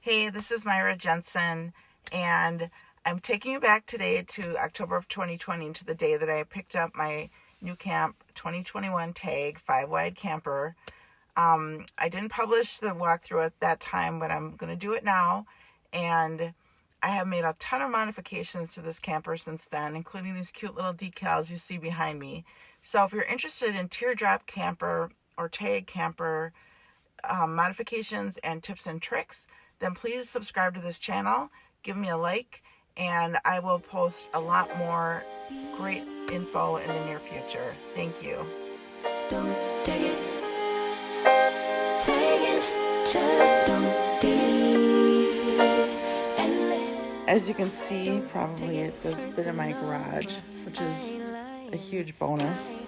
Hey, this is Myra Jensen, and I'm taking you back today to October of 2020, to the day that I picked up my new camp 2021 tag 5-wide camper. I didn't publish the walkthrough at that time, but I'm going to do it now, and I have made a ton of modifications to this camper since then, including these cute little decals you see behind me. So if you're interested in Teardrop camper or tag camper modifications and tips and tricks, then please subscribe to this channel, give me a like, and I will post a lot more great info in the near future. Thank you. Don't take it, take it, just don't leave and live. As you can see, probably it does fit in my garage, which is a huge bonus.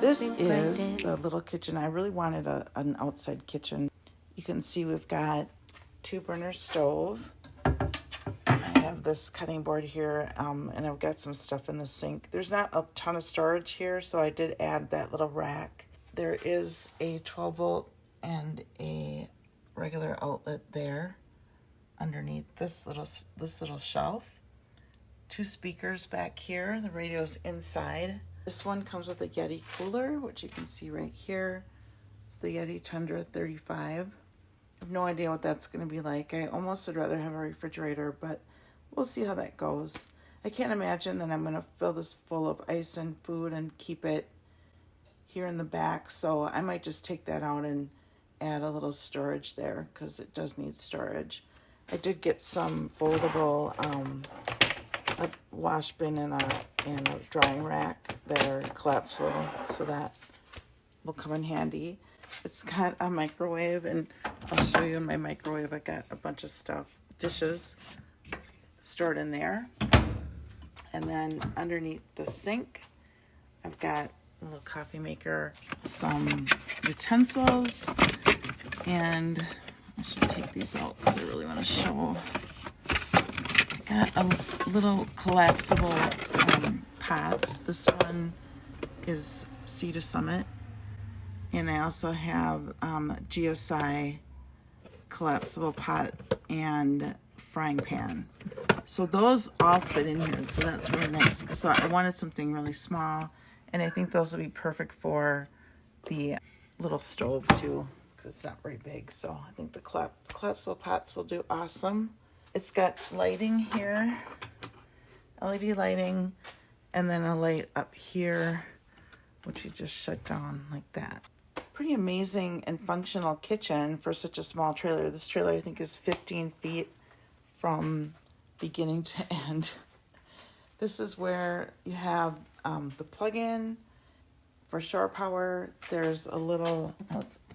This is the little kitchen. I really wanted an outside kitchen. You can see we've got 2-burner stove. I have this cutting board here, and I've got some stuff in the sink. There's not a ton of storage here, so I did add that little rack. There is a 12-volt and a regular outlet there underneath this little shelf. 2 speakers back here. The radio's inside. This one comes with a Yeti cooler, which you can see right here. It's the Yeti Tundra 35. I have no idea what that's going to be like. I almost would rather have a refrigerator, but we'll see how that goes. I can't imagine that I'm going to fill this full of ice and food and keep it here in the back, so I might just take that out and add a little storage there because it does need storage. I did get some foldable a wash bin and a drying rack that are collapsible, so that will come in handy. It's got a microwave, and I'll show you in my microwave. I got a bunch of stuff, dishes stored in there. And then underneath the sink, I've got a little coffee maker, some utensils, and I should take these out because I really want to show. Got a little collapsible pots. This one is Sea to Summit. And I also have GSI collapsible pot and frying pan. So those all fit in here. So that's really nice. So I wanted something really small. And I think those will be perfect for the little stove too, because it's not very big. So I think the collapsible pots will do awesome. It's got lighting here, LED lighting, and then a light up here, which you just shut down like that. Pretty amazing and functional kitchen for such a small trailer. This trailer, I think, is 15 feet from beginning to end. This is where you have the plug-in for shower power. There's a little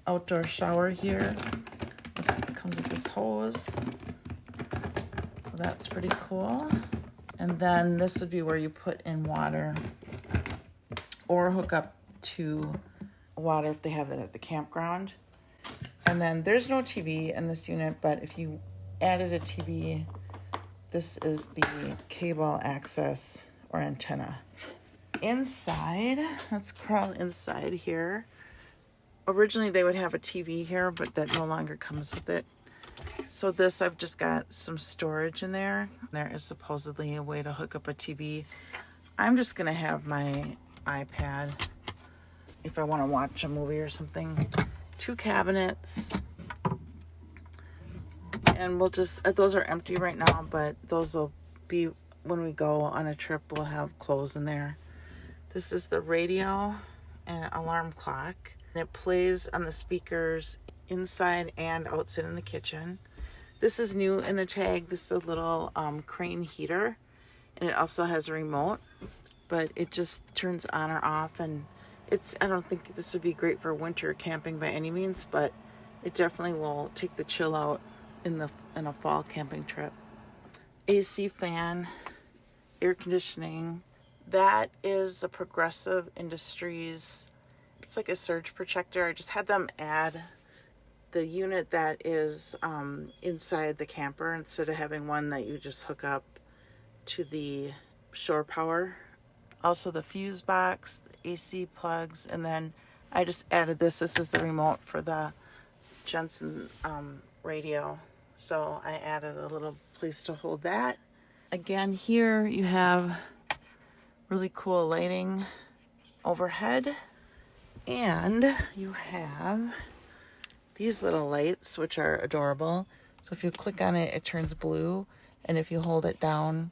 outdoor shower here. It comes with this hose. So that's pretty cool. And then this would be where you put in water or hook up to water if they have that at the campground. And then there's no TV in this unit, but if you added a TV, this is the cable access or antenna. Inside, let's crawl inside here. Originally they would have a TV here, but that no longer comes with it. So this, I've just got some storage in there. There is supposedly a way to hook up a TV. I'm just gonna have my iPad if I want to watch a movie or something. 2 cabinets, and we'll just, those are empty right now, but those will be when we go on a trip. We'll have clothes in there. This is the radio and alarm clock, and it plays on the speakers inside and outside in the kitchen. This is new in the tag. This is a little crane heater, and it also has a remote, but it just turns on or off. And I don't think this would be great for winter camping by any means, but it definitely will take the chill out in a fall camping trip. AC fan, air conditioning. That is a Progressive Industries. It's like a surge protector. I just had them add the unit that is inside the camper instead of having one that you just hook up to the shore power. Also the fuse box, the AC plugs, and then I just added this. This is the remote for the Jensen radio. So I added a little place to hold that. Again, here you have really cool lighting overhead. And you have these little lights, which are adorable. So if you click on it, it turns blue. And if you hold it down,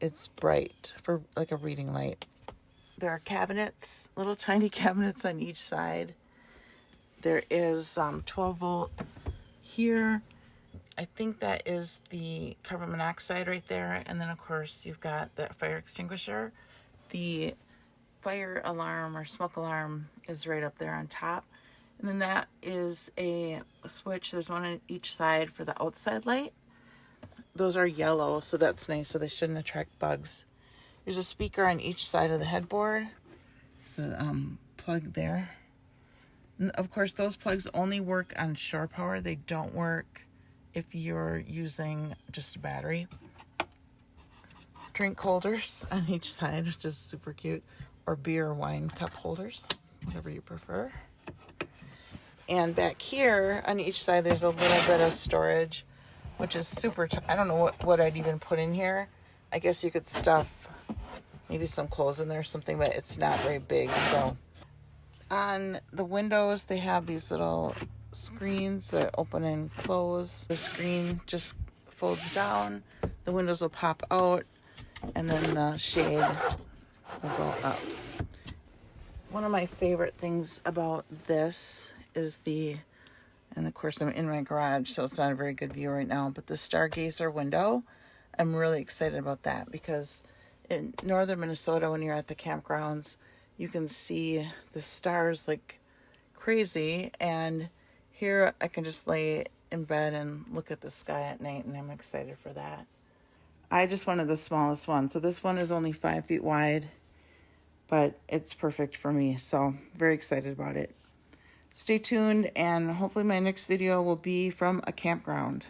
it's bright for like a reading light. There are cabinets, little tiny cabinets on each side. There is 12 volt here. I think that is the carbon monoxide right there. And then of course you've got that fire extinguisher. The fire alarm or smoke alarm is right up there on top. And then that is a switch. There's one on each side for the outside light. Those are yellow, so that's nice. So they shouldn't attract bugs. There's a speaker on each side of the headboard. There's a plug there. And of course, those plugs only work on shore power. They don't work if you're using just a battery. Drink holders on each side, which is super cute. Or beer or wine cup holders, whatever you prefer. And back here on each side, there's a little bit of storage, which is super, I don't know what I'd even put in here. I guess you could stuff maybe some clothes in there or something, but it's not very big. So on the windows, they have these little screens that open and close. The screen just folds down. The windows will pop out, and then the shade will go up. One of my favorite things about this is and of course I'm in my garage, so it's not a very good view right now, but the stargazer window. I'm really excited about that because in northern Minnesota, when you're at the campgrounds, you can see the stars like crazy, and here I can just lay in bed and look at the sky at night, and I'm excited for that. I just wanted the smallest one, so this one is only 5 feet wide, but it's perfect for me, so very excited about it. Stay tuned, and hopefully my next video will be from a campground.